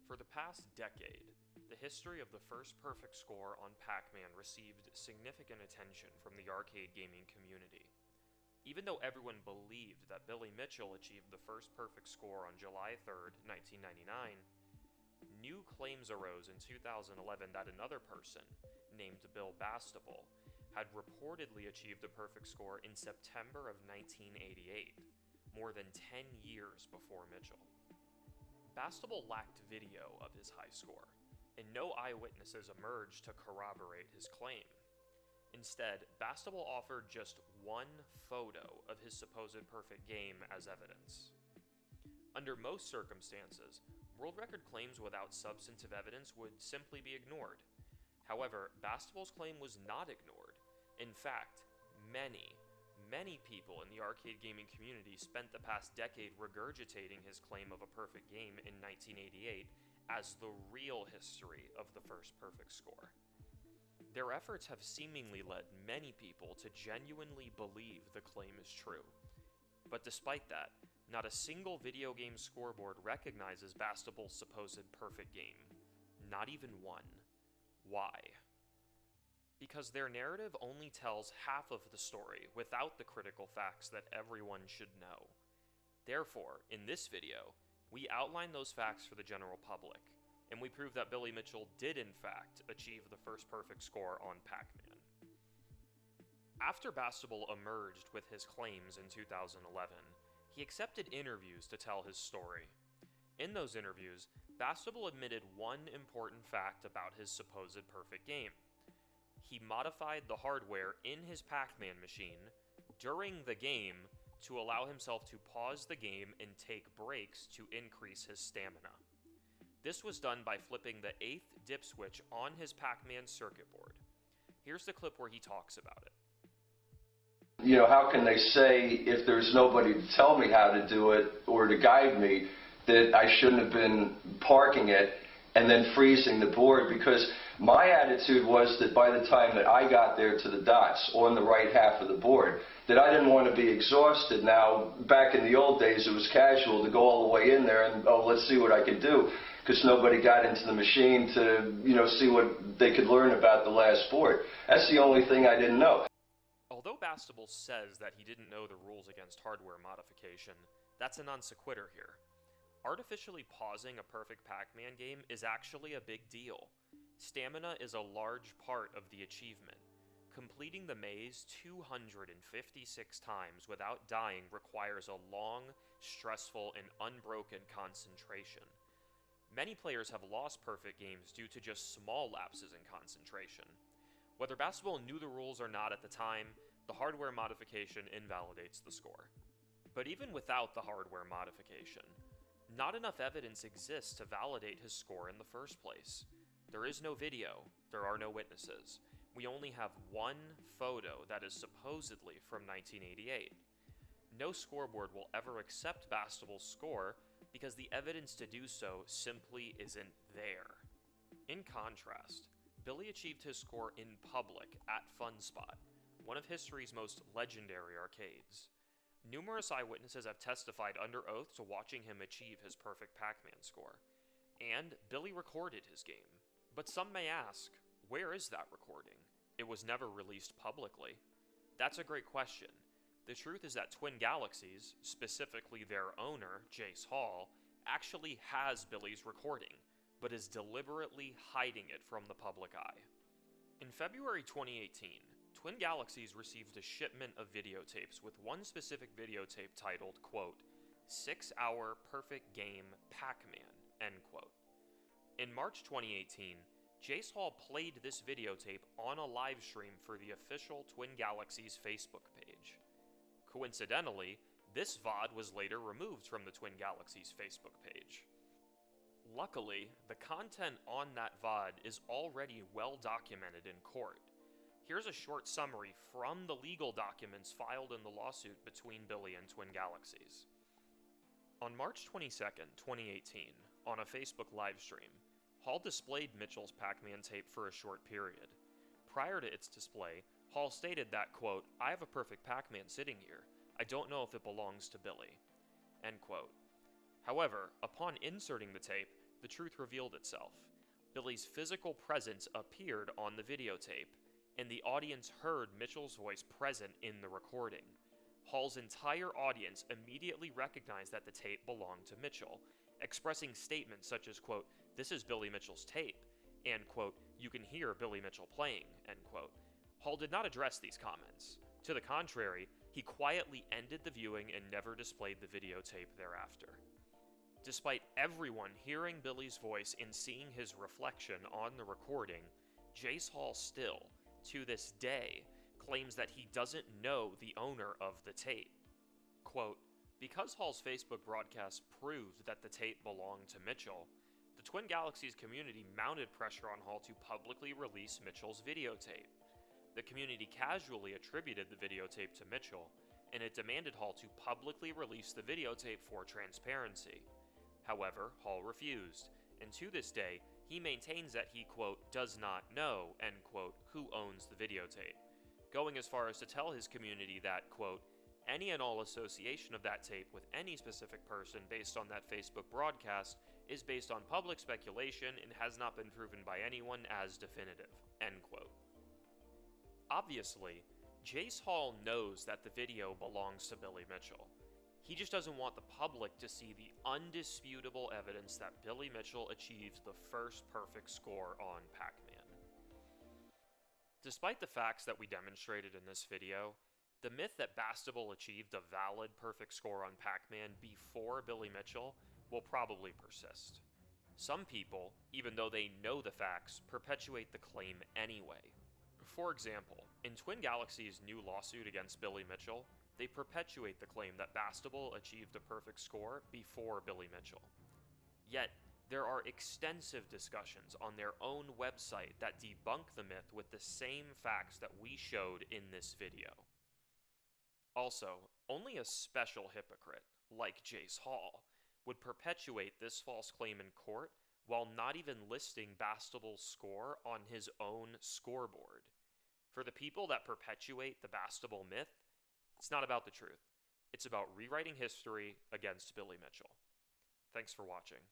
For the past decade, the history of the first perfect score on Pac-Man received significant attention from the arcade gaming community. Even though everyone believed that Billy Mitchell achieved the first perfect score on July 3rd, 1999, new claims arose in 2011 that another person, named Bill Bastable, had reportedly achieved a perfect score in September of 1988, more than 10 years before Mitchell. Bastable lacked video of his high score, and no eyewitnesses emerged to corroborate his claim. Instead, Bastable offered just one photo of his supposed perfect game as evidence. Under most circumstances, world record claims without substantive evidence would simply be ignored. However, Bastable's claim was not ignored. In fact, many people in the arcade gaming community spent the past decade regurgitating his claim of a perfect game in 1988 as the real history of the first perfect score. Their efforts have seemingly led many people to genuinely believe the claim is true. But despite that, not a single video game scoreboard recognizes Bastable's supposed perfect game. Not even one. Why? Because their narrative only tells half of the story without the critical facts that everyone should know. Therefore, in this video, we outline those facts for the general public, and we prove that Billy Mitchell did in fact achieve the first perfect score on Pac-Man. After Bastable emerged with his claims in 2011, he accepted interviews to tell his story. In those interviews, Bastable admitted one important fact about his supposed perfect game. He modified the hardware in his Pac-Man machine during the game to allow himself to pause the game and take breaks to increase his stamina. This was done by flipping the 8th dip switch on his Pac-Man circuit board. Here's the clip where he talks about it. You know, how can they say, if there's nobody to tell me how to do it or to guide me, that I shouldn't have been parking it and then freezing the board? Because my attitude was that by the time that I got there to the dots on the right half of the board, that I didn't want to be exhausted. Now, back in the old days, it was casual to go all the way in there and, oh, let's see what I can do, because nobody got into the machine to, see what they could learn about the last board. That's the only thing I didn't know. Although Bastable says that he didn't know the rules against hardware modification, that's a non sequitur here. Artificially pausing a perfect Pac-Man game is actually a big deal. Stamina is a large part of the achievement. Completing the maze 256 times without dying requires a long, stressful, and unbroken concentration. Many players have lost perfect games due to just small lapses in concentration. Whether Bastable knew the rules or not at the time, the hardware modification invalidates the score. But even without the hardware modification, not enough evidence exists to validate his score in the first place. There is no video, there are no witnesses. We only have one photo that is supposedly from 1988. No scoreboard will ever accept Bastable's score because the evidence to do so simply isn't there. In contrast, Billy achieved his score in public at FunSpot, one of history's most legendary arcades. Numerous eyewitnesses have testified under oath to watching him achieve his perfect Pac-Man score, and Billy recorded his game. But some may ask, where is that recording? It was never released publicly. That's a great question. The truth is that Twin Galaxies, specifically their owner, Jace Hall, actually has Billy's recording, but is deliberately hiding it from the public eye. In February 2018, Twin Galaxies received a shipment of videotapes with one specific videotape titled, quote, 6-hour perfect game Pac-Man, end quote. In March 2018, Jace Hall played this videotape on a live stream for the official Twin Galaxies Facebook page. Coincidentally, this VOD was later removed from the Twin Galaxies Facebook page. Luckily, the content on that VOD is already well documented in court. Here's a short summary from the legal documents filed in the lawsuit between Billy and Twin Galaxies. On March 22nd, 2018, on a Facebook livestream, Hall displayed Mitchell's Pac-Man tape for a short period. Prior to its display, Hall stated that, quote, I have a perfect Pac-Man sitting here. I don't know if it belongs to Billy, end quote. However, upon inserting the tape, the the truth revealed itself. Billy's physical presence appeared on the videotape, and the audience heard Mitchell's voice present in the recording. Hall's entire audience immediately recognized that the tape belonged to Mitchell, expressing statements such as, quote, "This is Billy Mitchell's tape," and, quote, "You can hear Billy Mitchell playing," end quote. Hall did not address these comments. To the contrary, he quietly ended the viewing and never displayed the videotape thereafter. Despite everyone hearing Billy's voice and seeing his reflection on the recording, Jace Hall still, to this day, claims that he doesn't know the owner of the tape. Quote, "Because Hall's Facebook broadcast proved that the tape belonged to Mitchell, the Twin Galaxies community mounted pressure on Hall to publicly release Mitchell's videotape. The community casually attributed the videotape to Mitchell, and it demanded Hall to publicly release the videotape for transparency. However, Hall refused, and to this day, he maintains that he, quote, does not know, end quote, who owns the videotape, going as far as to tell his community that, quote, any and all association of that tape with any specific person based on that Facebook broadcast is based on public speculation and has not been proven by anyone as definitive," end quote. Obviously, Jace Hall knows that the video belongs to Billy Mitchell. He just doesn't want the public to see the undisputable evidence that Billy Mitchell achieved the first perfect score on Pac-Man. Despite the facts that we demonstrated in this video, the myth that Bastable achieved a valid perfect score on Pac-Man before Billy Mitchell will probably persist. Some people, even though they know the facts, perpetuate the claim anyway. For example, in Twin Galaxies' new lawsuit against Billy Mitchell, they perpetuate the claim that Bastable achieved a perfect score before Billy Mitchell. Yet, there are extensive discussions on their own website that debunk the myth with the same facts that we showed in this video. Also, only a special hypocrite, like Jace Hall, would perpetuate this false claim in court while not even listing Bastable's score on his own scoreboard. For the people that perpetuate the Bastable myth, it's not about the truth. It's about rewriting history against Billy Mitchell. Thanks for watching.